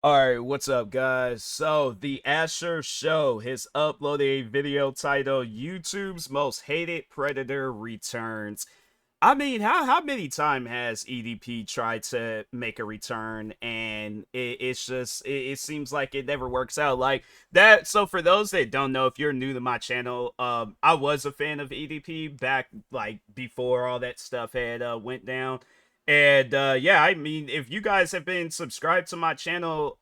Alright, what's up guys? So, the Asher Show has uploaded a video titled YouTube's Most Hated Predator Returns. I mean, how many times has EDP tried to make a return and it seems like it never works out like that. So for those that don't know, if you're new to my channel, I was a fan of EDP back like before all that stuff had went down. And yeah, I mean, if you guys have been subscribed to my channel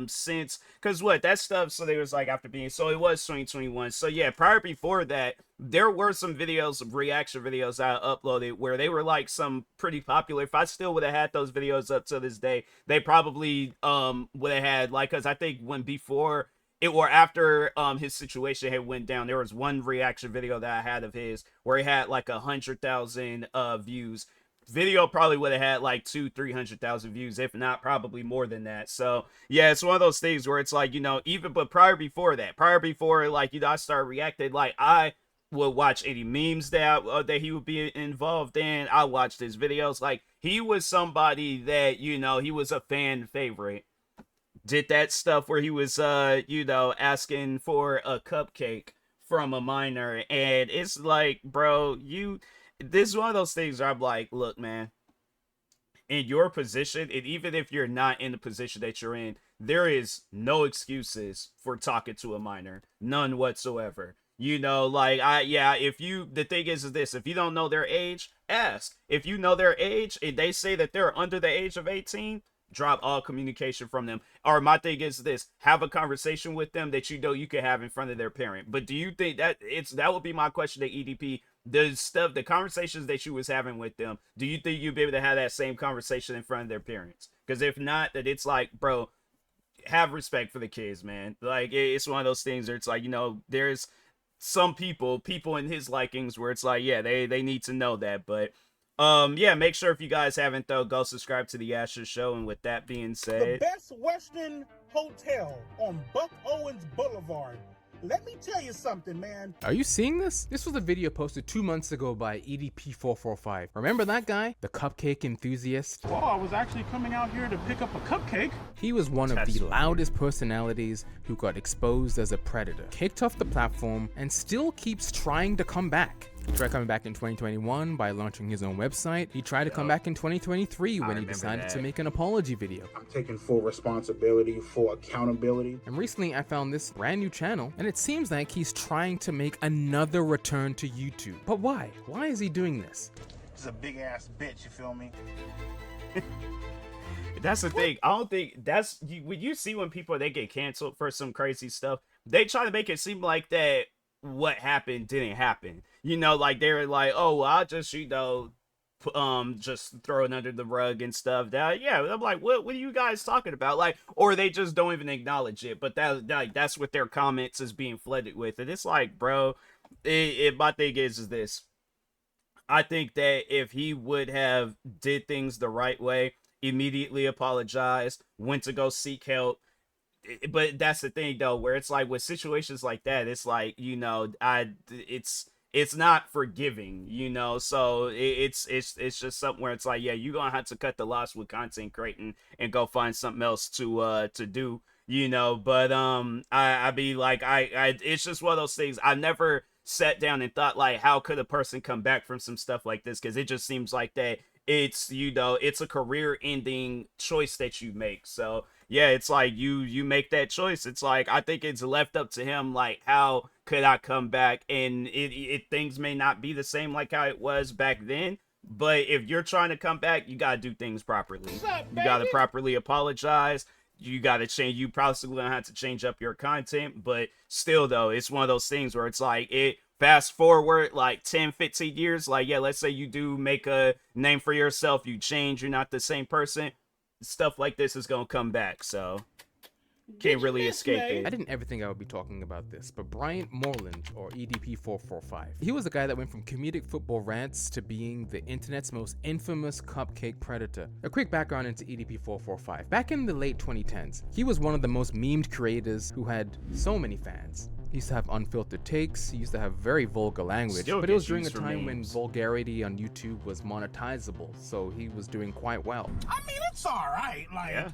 since, because what that stuff, so they was like after being, so it was 2021. So yeah, prior before that, there were some videos, some reaction videos I uploaded where they were like some pretty popular. If I still would have had those videos up to this day, they probably would have had, like, because I think when before it or after his situation had went down, there was one reaction video that I had of his where he had like 100,000 views. Video probably would have had like 200,000-300,000 views, if not probably more than that. So yeah, it's one of those things where it's like, you know, even but prior before like, you know, I started reacting, like I would watch any memes that he would be involved in. I watched his videos. Like, he was somebody that, you know, he was a fan favorite. Did that stuff where he was you know, asking for a cupcake from a minor, and it's like, bro, this is one of those things where I'm like, look, man, in your position, and even if you're not in the position that you're in, there is no excuses for talking to a minor, none whatsoever. You know, like, the thing is this, if you don't know their age, ask. If you know their age and they say that they're under the age of 18, drop all communication from them. Or my thing is this, have a conversation with them that you know you can have in front of their parent. But do you think that would be my question to EDP, the conversations that you was having with them, do you think you'd be able to have that same conversation in front of their parents? Because if not, that it's like, bro, have respect for the kids, man. Like, it's one of those things where it's like, you know, there's some people in his likings where it's like, yeah, they need to know that. But yeah, make sure if you guys haven't though, go subscribe to the Asher Show. And with that being said, the best Western hotel on Buck Owens Boulevard. Let me tell you something, man. Are you seeing this? This was a video posted 2 months ago by EDP445. Remember that guy? The cupcake enthusiast? Well, I was actually coming out here to pick up a cupcake. He was one of the loudest personalities who got exposed as a predator, kicked off the platform, and still keeps trying to come back. He tried coming back in 2021 by launching his own website. He tried to come back in 2023 when he decided to make an apology video. I'm taking full responsibility, full accountability. And recently I found this brand new channel, and it seems like he's trying to make another return to YouTube. But why? Why is he doing this? He's a big ass bitch, you feel me? that's the thing. I don't think that's when you see when people they get canceled for some crazy stuff, they try to make it seem like that what happened didn't happen. You know, like they're like, oh, well, I'll just, you know, just throw it under the rug and stuff. That, yeah, I'm like, what are you guys talking about? Like, or they just don't even acknowledge it. But that's what their comments is being flooded with. And it's like, bro, my thing is this. I think that if he would have did things the right way, immediately apologized, went to go seek help. But that's the thing though, where it's like with situations like that, it's like, you know, it's not forgiving, you know. So it's just something where it's like, yeah, you're gonna have to cut the loss with content creating and go find something else to do, you know. But I be like, it's just one of those things. I never sat down and thought like, how could a person come back from some stuff like this? Because it just seems like that it's, you know, it's a career ending choice that you make. So yeah, it's like you make that choice. It's like, I think it's left up to him, like, how could I come back? And things may not be the same like how it was back then, but if you're trying to come back, you gotta do things properly. You gotta properly apologize. You gotta change. You probably gonna have to change up your content, but still though, it's one of those things where it's like, fast forward like 10-15 years, like, yeah, let's say you do make a name for yourself, you change, you're not the same person, stuff like this is gonna come back. So can't really escape it. I didn't ever think I would be talking about this, but Bryant Moreland, or EDP445, he was the guy that went from comedic football rants to being the internet's most infamous cupcake predator. A quick background into EDP445. Back in the late 2010s, he was one of the most memed creators who had so many fans. He used to have unfiltered takes, he used to have very vulgar language, but it was during a time when vulgarity on YouTube was monetizable, so he was doing quite well. I mean, it's alright, like... Yeah.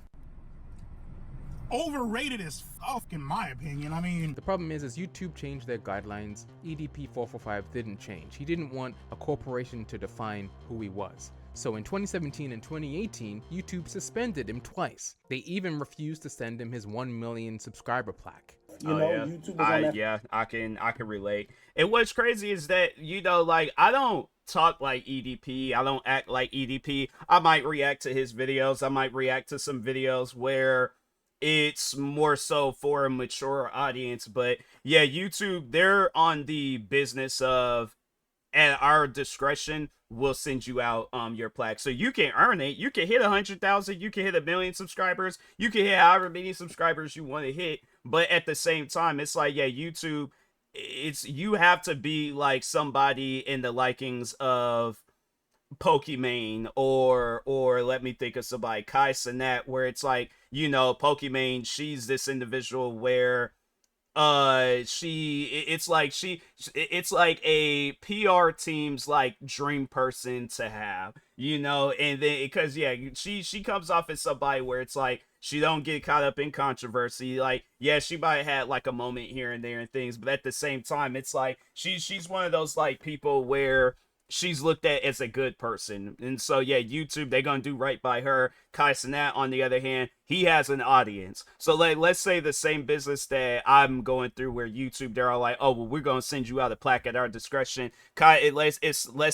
overrated as fuck, in my opinion. I mean, The problem is, as YouTube changed their guidelines, EDP445 didn't change. He didn't want a corporation to define who he was. So in 2017 and 2018, YouTube suspended him twice. They even refused to send him his 1 million subscriber plaque. you know, yeah. YouTube was on that. Yeah, I can relate. And what's crazy is that, you know, like, I don't talk like EDP. I don't act like EDP. I might react to his videos. I might react to some videos where it's more so for a mature audience. But yeah, YouTube, they're on the business of, at our discretion, we'll send you out your plaque, so you can earn it. You can hit 100,000, you can hit 1 million subscribers, you can hit however many subscribers you want to hit. But at the same time, it's like, yeah, YouTube, it's, you have to be like somebody in the likings of Pokimane, or let me think of somebody, Kai Cenat, where it's like, you know, Pokimane, she's this individual where it's like a PR team's like dream person to have, you know. And then, because yeah, she comes off as somebody where it's like she don't get caught up in controversy. Like, yeah, she might have had like a moment here and there and things, but at the same time, it's like she's one of those like people where she's looked at as a good person. And so yeah, YouTube, they're gonna do right by her. Kai Cenat, on the other hand, he has an audience. So like, let's say the same business that I'm going through, where YouTube, they're all like, oh well, we're gonna send you out a plaque at our discretion. Let's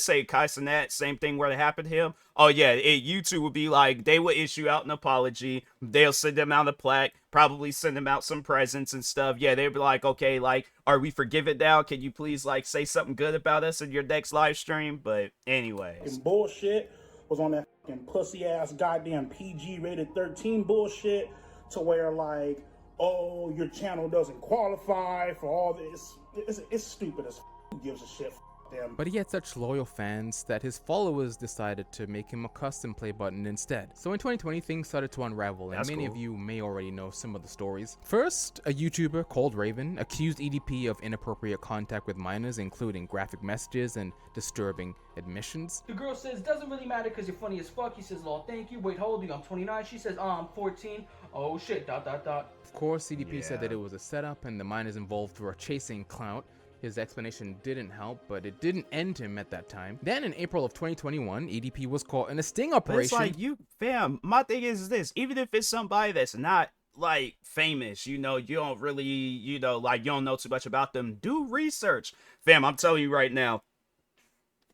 say Kai Cenat, same thing were to happen to him. Oh yeah, YouTube would be like, they would issue out an apology, they'll send them out a plaque, probably send them out some presents and stuff. Yeah, they'd be like, okay, like, are we forgiven now? Can you please like say something good about us in your next live stream? But anyways, Bullshit was on that fucking pussy ass goddamn PG rated 13 bullshit, to where like, oh, your channel doesn't qualify for all this. It's stupid as who gives a shit. Them. But he had such loyal fans that his followers decided to make him a custom play button instead. So in 2020, things started to unravel, and many of you may already know some of the stories. First, a YouTuber called Raven accused EDP of inappropriate contact with minors, including graphic messages and disturbing admissions. The girl says, doesn't really matter because you're funny as fuck. He says, lol, thank you. Wait, how old are you? I'm 29. She says, I'm 14. Oh shit, ... Of course, EDP said that it was a setup and the minors involved were chasing clout. His explanation didn't help, but it didn't end him at that time. Then in April of 2021, EDP was caught in a sting operation. But it's like, you, fam, my thing is this, even if it's somebody that's not like famous, you know, you don't really, you know, like, you don't know too much about them, do research. Fam, I'm telling you right now,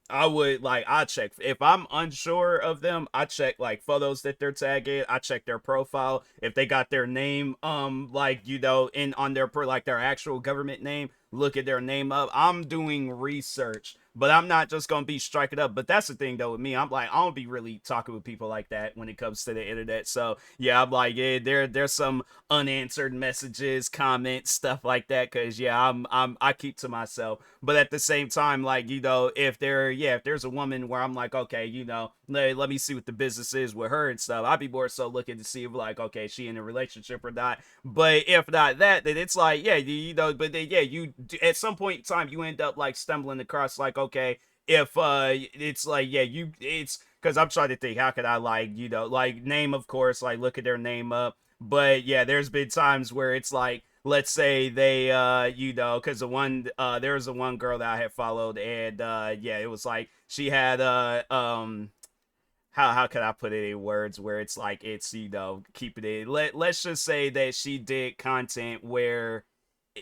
I would, like, I check, if I'm unsure of them, I check like photos that they're tagging, I check their profile, if they got their name like, you know, in on their like their actual government name, look at their name up. I'm doing research, but I'm not just gonna be striking up. But that's the thing though with me, I'm like, I don't be really talking with people like that when it comes to the internet. So yeah, I'm like, yeah, there's some unanswered messages, comments, stuff like that, because yeah, I keep to myself. But at the same time, like, you know, if there's a woman where I'm like, okay, you know, let me see what the business is with her and stuff, I'd be more so looking to see if, like, okay, she in a relationship or not. But if not that, then it's like, yeah, you know, but then yeah, you at some point in time you end up like stumbling across like, okay, if it's like, yeah, it's because I'm trying to think, how could I, like, you know, like, name, of course, like, look at their name up. But yeah, there's been times where it's like, let's say they you know, because there was the one girl that I had followed, and yeah, it was like she had how can I put it in words where it's like, it's, you know, keeping it, let's just say that she did content where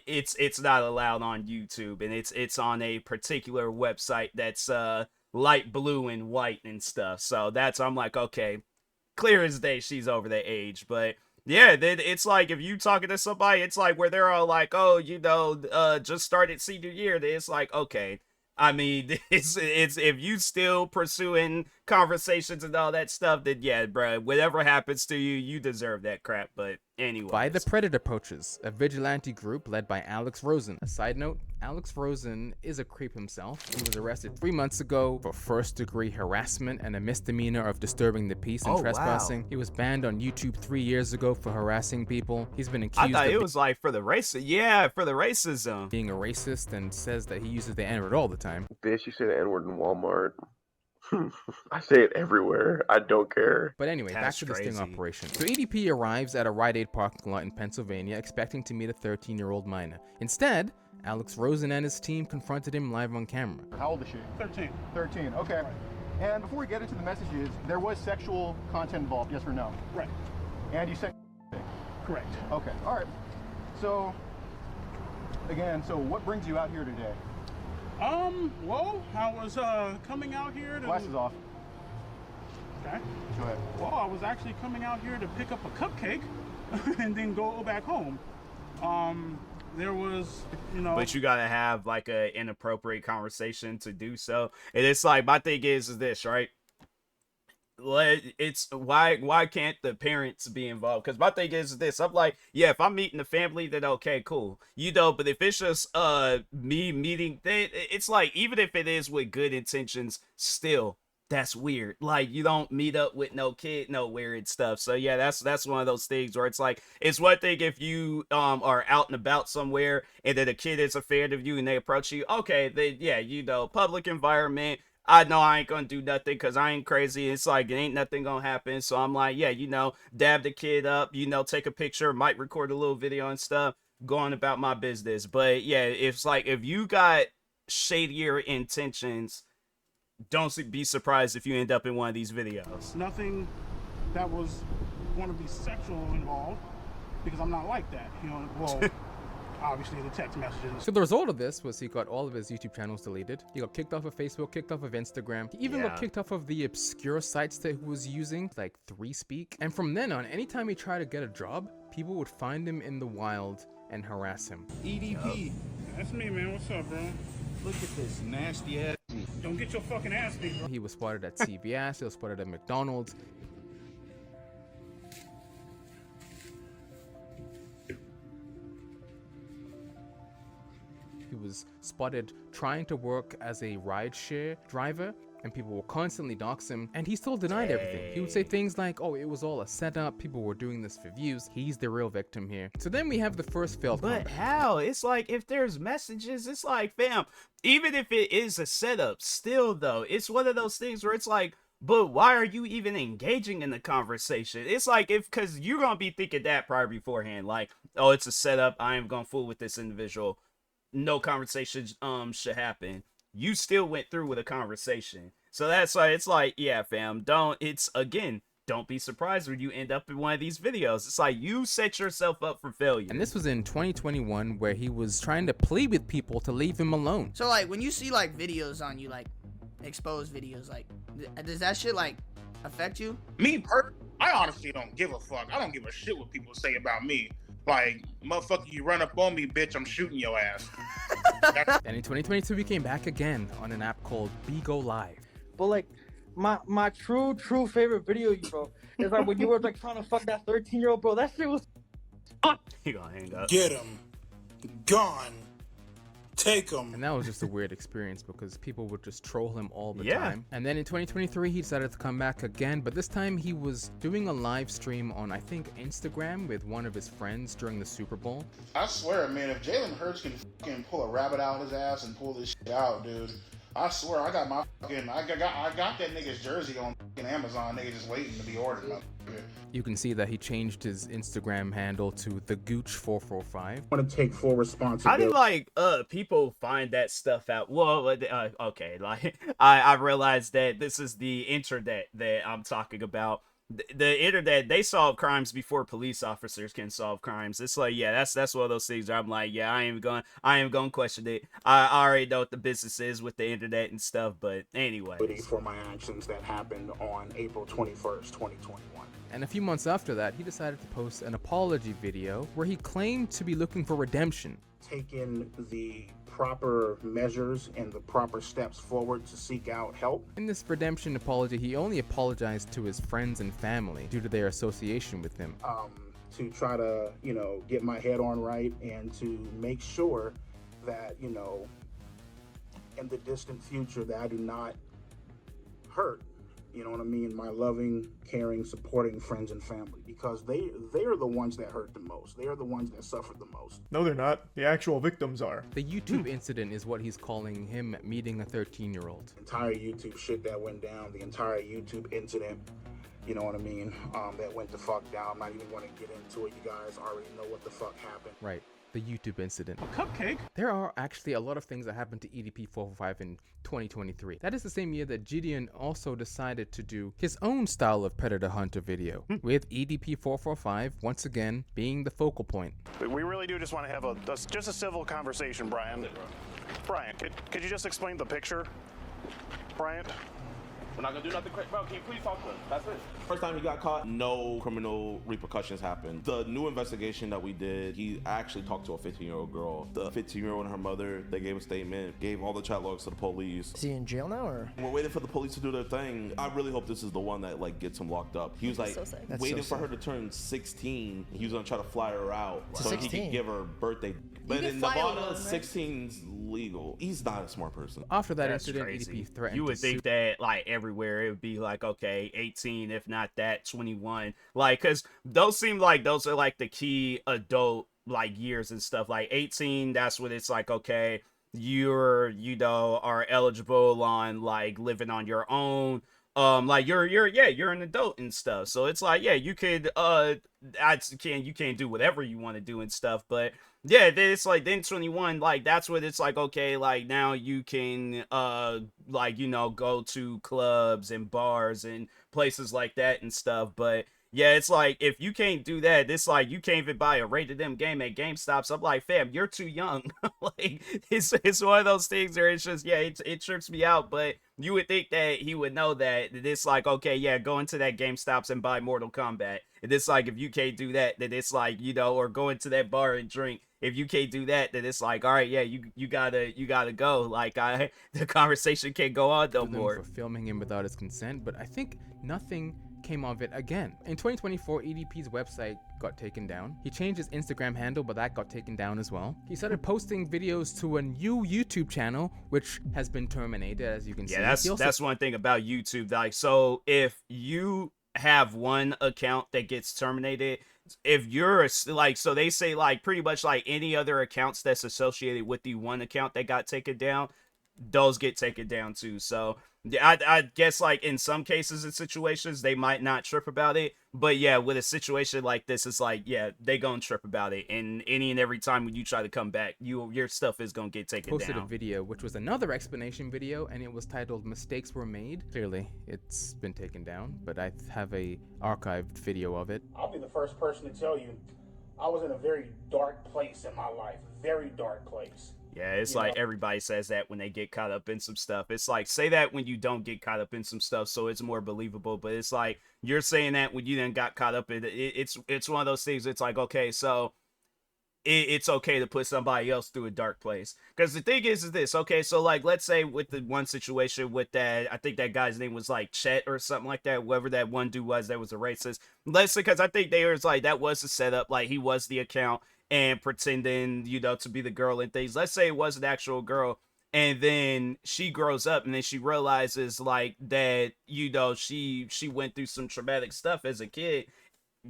it's not allowed on YouTube, and it's on a particular website that's light blue and white and stuff. So that's, I'm like, okay, clear as day she's over the age. But yeah, then it's like, if you talking to somebody, it's like where they're all like, oh, you know, just started senior year, then it's like, okay, I mean, it's if you still pursuing conversations and all that stuff, then yeah, bro, whatever happens to you, you deserve that crap. But anyway, by the Predator Poachers, a vigilante group led by Alex Rosen. A side note, Alex Rosen is a creep himself. He was arrested 3 months ago for first-degree harassment and a misdemeanor of disturbing the peace and trespassing. Wow. He was banned on YouTube 3 years ago for harassing people. He's been accused I thought it was like for the racism. Being a racist, and says that he uses the N-word all the time. Bitch, you say the N-word in Walmart. I say it everywhere. I don't care. But anyway, back That's to the sting crazy. operation. So EDP arrives at a Rite Aid parking lot in Pennsylvania expecting to meet a 13-year-old minor. Instead, Alex Rosen and his team confronted him live on camera. How old is she? 13. 13, okay. And before we get into the messages, there was sexual content involved, yes or no? Right. And you said Correct. okay, all right. So, again, so what brings you out here today? Well, I was coming out here to. Glasses off. Okay. Go ahead. Well, I was actually coming out here to pick up a cupcake and then go back home. There was, you know. But you gotta have like a inappropriate conversation to do so. And it's like, my thing is this, right? It's why can't the parents be involved? Because my thing is this, I'm like, yeah, if I'm meeting the family, then okay, cool, you know. But if it's just me meeting, it's like, even if it is with good intentions, still that's weird. Like, you don't meet up with no kid nowhere and stuff. So yeah, that's one of those things where it's like, it's one thing if you are out and about somewhere and then a kid is a fan of you and they approach you, okay, then yeah, you know, public environment, I know I ain't gonna do nothing because I ain't crazy. It's like, it ain't nothing gonna happen. So I'm like, yeah, you know, dab the kid up, you know, take a picture, might record a little video and stuff, going about my business. But yeah, it's like, if you got shadier intentions, don't be surprised if you end up in one of these videos. Nothing that was going to be sexual involved, because I'm not like that, you know. Well, obviously the text messages. So the result of this was he got all of his YouTube channels deleted. He got kicked off of Facebook, kicked off of Instagram. He even got kicked off of the obscure sites that he was using, like 3Speak. And from then on, anytime he tried to get a job, people would find him in the wild and harass him. EDP. That's me, man. What's up, bro? Look at this nasty ass. Don't get your fucking ass beat, bro. He was spotted at CVS, he was spotted at McDonald's. He was spotted trying to work as a rideshare driver, and people will constantly dox him, and he still denied everything. He would say things like, oh, it was all a setup, people were doing this for views, he's the real victim here. So then we have the first failed But comeback. how? It's like, if there's messages, it's like, fam, even if it is a setup, still though, it's one of those things where it's like, but why are you even engaging in the conversation? It's like, because you're gonna be thinking that prior beforehand, like, oh, it's a setup, I am gonna fool with this individual, no conversation should happen. You still went through with a conversation. So that's why it's like, yeah, fam, don't be surprised when you end up in one of these videos. It's like, you set yourself up for failure. And this was in 2021, where he was trying to plead with people to leave him alone. So like when you see like videos on you, like exposed videos, like does that shit like affect you? Me, I honestly don't give a fuck. I don't give a shit what people say about me. Like, motherfucker, you run up on me, bitch, I'm shooting your ass. And in 2022, he came back again on an app called BeGo Live. But like my true favorite video, bro, is like when you were like trying to fuck that 13-year-old, bro. That shit was. He gonna hang up. Get him. Gone. Take him. And that was just a weird experience because people would just troll him all the Yeah. time. And then in 2023, he decided to come back again, but this time he was doing a live stream on, I think, Instagram with one of his friends during the Super Bowl. I swear, man, if Jalen Hurts can fucking pull a rabbit out of his ass and pull this shit out, dude, I swear, I got that nigga's jersey on fucking Amazon, nigga, just waiting to be ordered. Motherfucker. You can see that he changed his Instagram handle to thegooch445. I want to take full How responsibility. did like people find that stuff out? Well, okay, like I realized that this is the internet that I'm talking about. The internet, they solve crimes before police officers can solve crimes. It's like, yeah, that's one of those things where I'm like, yeah, I am going to question it. I already know what the business is with the internet and stuff, but anyway. For my actions that happened on April 21st, 2021. And a few months after that, he decided to post an apology video where he claimed to be looking for redemption. Taking the proper measures and the proper steps forward to seek out help. In this redemption apology, he only apologized to his friends and family due to their association with him. To try to, get my head on right and to make sure that, in the distant future that I do not hurt, You know what I mean? My loving, caring, supporting friends and family, because they are the ones that hurt the most. They are the ones that suffer the most. No, they're not. The actual victims are. The YouTube incident is what he's calling him meeting a 13-year-old. Entire YouTube shit that went down, the entire YouTube incident, you know what I mean, that went the fuck down. I'm not even going to get into it. You guys already know what the fuck happened. Right. The YouTube incident. A cupcake? There are actually a lot of things that happened to EDP445 in 2023. That is the same year that Gideon also decided to do his own style of Predator Hunter video, with EDP445 once again being the focal point. We really do just want to have just a civil conversation, Brian. Brian, could you just explain the picture? Brian? We're not gonna do nothing crazy. Bro, can you please talk to him? That's it. First time he got caught, no criminal repercussions happened. The new investigation that we did, he actually talked to a 15-year-old girl. The 15-year-old and her mother, they gave a statement, gave all the chat logs to the police. Is he in jail now, or? We're waiting for the police to do their thing. I really hope this is the one that like gets him locked up. He was like waiting for her to turn 16. He was gonna try to fly her out so he could give her birthday. But in Nevada, 16's legal. He's not a smart person. After that That's incident, crazy. EDP threatened You would to think sue. that like everywhere it would be like, okay, 18, if not that, 21. Like, cause those seem like those are like the key adult like years and stuff. Like 18, that's when it's like, okay, you're, you know, are eligible on like living on your own. Like you're an adult and stuff. So it's like, yeah, you could you can't do whatever you want to do and stuff, but yeah, then it's like then 21, like that's what it's like, okay, like now you can like, you know, go to clubs and bars and places like that and stuff. But yeah, it's like if you can't do that, it's like you can't even buy a rated M game at GameStop. I'm like, fam, you're too young. Like it's one of those things where it's just, yeah, it trips me out. But you would think that he would know that it's like, okay, yeah, go into that GameStops and buy Mortal Kombat. And it's like, if you can't do that, then it's like, you know, or go into that bar and drink. If you can't do that, then it's like, all right, yeah, you gotta go. Like the conversation can't go on no more. For filming him without his consent, but I think nothing came of it again. In 2024, EDP's website got taken down. He changed his Instagram handle, but that got taken down as well. He started posting videos to a new YouTube channel, which has been terminated, as you can see. Yeah, that's one thing about YouTube. Like, so if you have one account that gets terminated, if you're like, so they say like pretty much like any other accounts that's associated with the one account that got taken down, those get taken down too. So I guess like in some cases and situations they might not trip about it, but yeah, with a situation like this, it's like, yeah, they gonna trip about it, and any and every time when you try to come back, your stuff is gonna get taken posted down. A video which was another explanation video, and it was titled "Mistakes Were Made." Clearly it's been taken down, but I have a archived video of it. I'll be the first person to tell you, I was in a very dark place in my life, very dark place. Yeah, it's like everybody says that when they get caught up in some stuff. It's like, say that when you don't get caught up in some stuff, so it's more believable. But it's like you're saying that when you then got caught up in it. It's one of those things. It's like, okay, so it's okay to put somebody else through a dark place. Because the thing is this, okay, so like let's say with the one situation with that, I think that guy's name was like Chet or something like that, whoever that one dude was that was a racist. Let's say, because I think they was like, that was the setup, like he was the account and pretending, you know, to be the girl and things. Let's say it was an actual girl, and then she grows up and then she realizes like that, you know, she went through some traumatic stuff as a kid.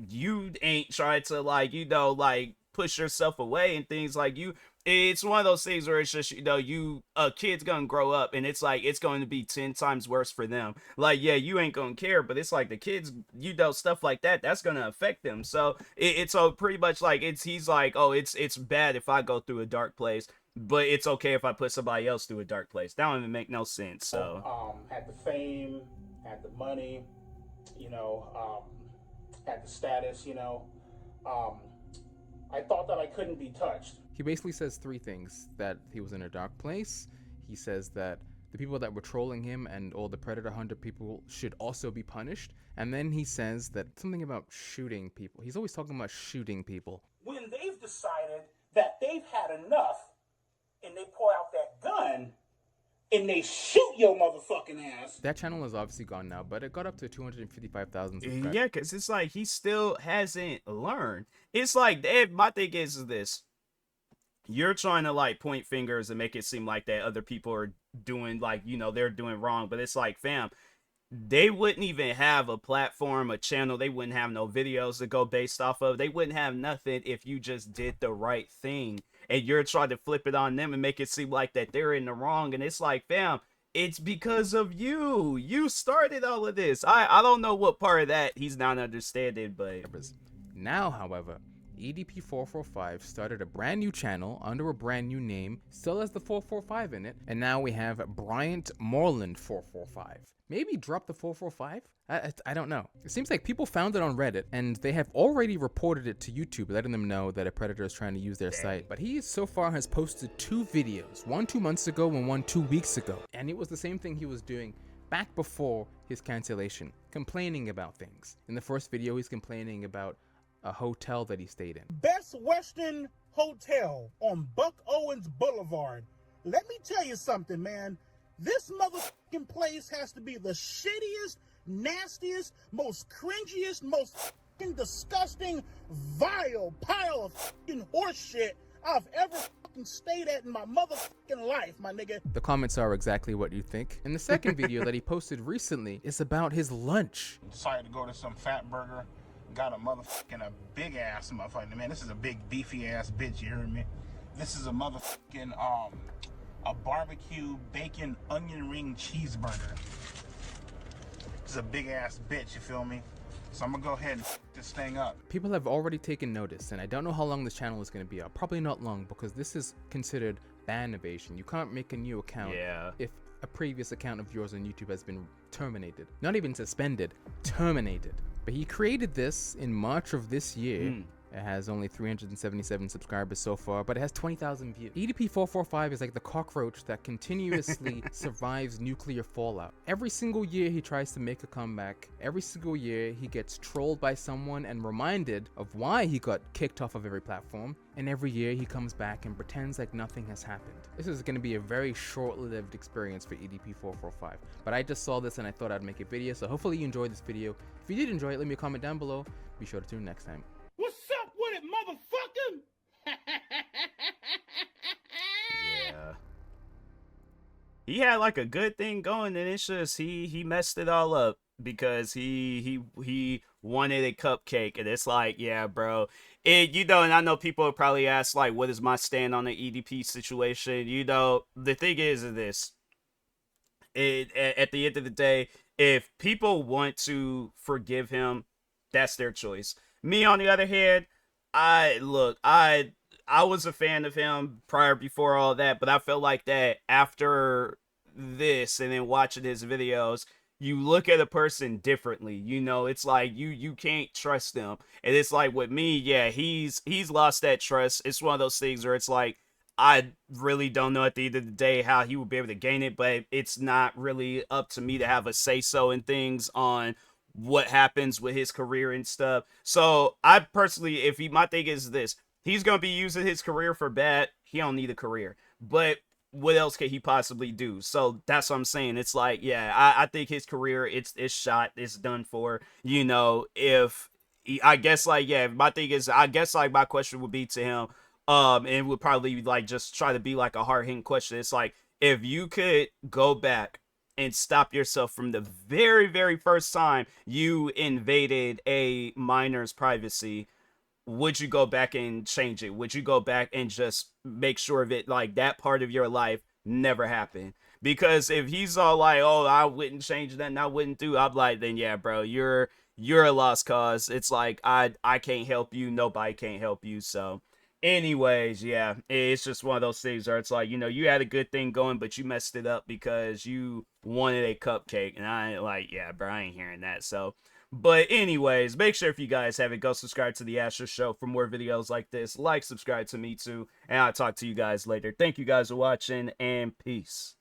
You ain't trying to like, you know, like push yourself away and things. Like it's one of those things where it's just, you know, a kid's gonna grow up and it's like it's going to be 10 times worse for them. Like, yeah, you ain't gonna care, but it's like the kids, you know, stuff like that's gonna affect them. So it's pretty much like he's like, oh, it's bad if I go through a dark place, but it's okay if I put somebody else through a dark place. That don't even make no sense. So had the fame, had the money, you know, had the status, you know, I thought that I couldn't be touched. He basically says three things: that he was in a dark place, he says that the people that were trolling him and all the Predator Hunter people should also be punished, and then he says that something about shooting people. He's always talking about shooting people. When they've decided that they've had enough and they pull out that gun and they shoot your motherfucking ass. That channel is obviously gone now, but it got up to 255,000 subscribers. yeah, because it's like he still hasn't learned. It's like, my thing is this: you're trying to like point fingers and make it seem like that other people are doing, like, you know, they're doing wrong, but it's like, fam, they wouldn't even have a platform, a channel. They wouldn't have no videos to go based off of. They wouldn't have nothing if you just did the right thing. And you're trying to flip it on them and make it seem like that they're in the wrong. And it's like, fam, it's because of you. You started all of this. I don't know what part of that he's not understanding, but now, however, EDP445 started a brand new channel under a brand new name, still has the 445 in it, and now we have Bryant Moreland 445. Maybe drop the 445? I don't know. It seems like people found it on Reddit, and they have already reported it to YouTube, letting them know that a predator is trying to use their site. But he so far has posted 2 videos, one 2 months ago and one 2 weeks ago. And it was the same thing he was doing back before his cancellation, complaining about things. In the first video, he's complaining about a hotel that he stayed in. Best Western Hotel on Buck Owens Boulevard. Let me tell you something, man. This motherfucking place has to be the shittiest, nastiest, most cringiest, most fucking disgusting, vile pile of fucking horse shit I've ever fucking stayed at in my motherfucking life, my nigga. The comments are exactly what you think. And the second video that he posted recently is about his lunch. Decided to go to some fat burger. Got a motherfucking a big ass motherfucking, man, this is a big beefy ass bitch, you heard me? This is a motherfucking a barbecue bacon onion ring cheeseburger. This is a big ass bitch, you feel me? So I'm gonna go ahead and this thing up. People have already taken notice, and I don't know how long this channel is going to be up. Probably not long, because this is considered ban evasion. You can't make a new account if a previous account of yours on YouTube has been terminated. Not even suspended, terminated. But he created this in March of this year. It has only 377 subscribers so far, but it has 20,000 views. EDP445 is like the cockroach that continuously survives nuclear fallout. Every single year he tries to make a comeback. Every single year he gets trolled by someone and reminded of why he got kicked off of every platform. And every year he comes back and pretends like nothing has happened. This is going to be a very short-lived experience for EDP445. But I just saw this and I thought I'd make a video, so hopefully you enjoyed this video. If you did enjoy it, leave me a comment down below. Be sure to tune in next time. What's up with it, motherfucker? yeah. He had like a good thing going, and it's just he messed it all up because he wanted a cupcake, and it's like, yeah, bro. You know, and I know people would probably ask, like, what is my stand on the EDP situation? You know, the thing is this. At the end of the day, if people want to forgive him, that's their choice. Me, on the other hand, I was a fan of him before all that, but I felt like that after this and then watching his videos, you look at a person differently. You know, it's like you can't trust them. And it's like with me, yeah, he's lost that trust. It's one of those things where it's like, I really don't know at the end of the day how he would be able to gain it, but it's not really up to me to have a say-so in things on what happens with his career and stuff. So I personally, my thing is this, he's going to be using his career for bad. He don't need a career, but what else could he possibly do? So that's what I'm saying. It's like, yeah, I think his career, it's shot, it's done for. You know, I guess, like, yeah, my thing is, I guess, like, my question would be to him, and it would probably, like, just try to be like a hard-hitting question. It's like, if you could go back and stop yourself from the very, very first time you invaded a minor's privacy, would you go back and change it? Would you go back and just make sure that, like, that part of your life never happened? Because if he's all like, oh, I wouldn't change that and I wouldn't do, I'm like, then yeah, bro, you're a lost cause. It's like, I can't help you. Nobody can't help you. So anyways, yeah, it's just one of those things where it's like, you know, you had a good thing going, but you messed it up because you wanted a cupcake. And I ain't like, yeah, bro, I ain't hearing that. So, but anyways, make sure if you guys haven't, go subscribe to the Asher Show for more videos like this. Like, subscribe to me too, and I'll talk to you guys later. Thank you guys for watching, and peace.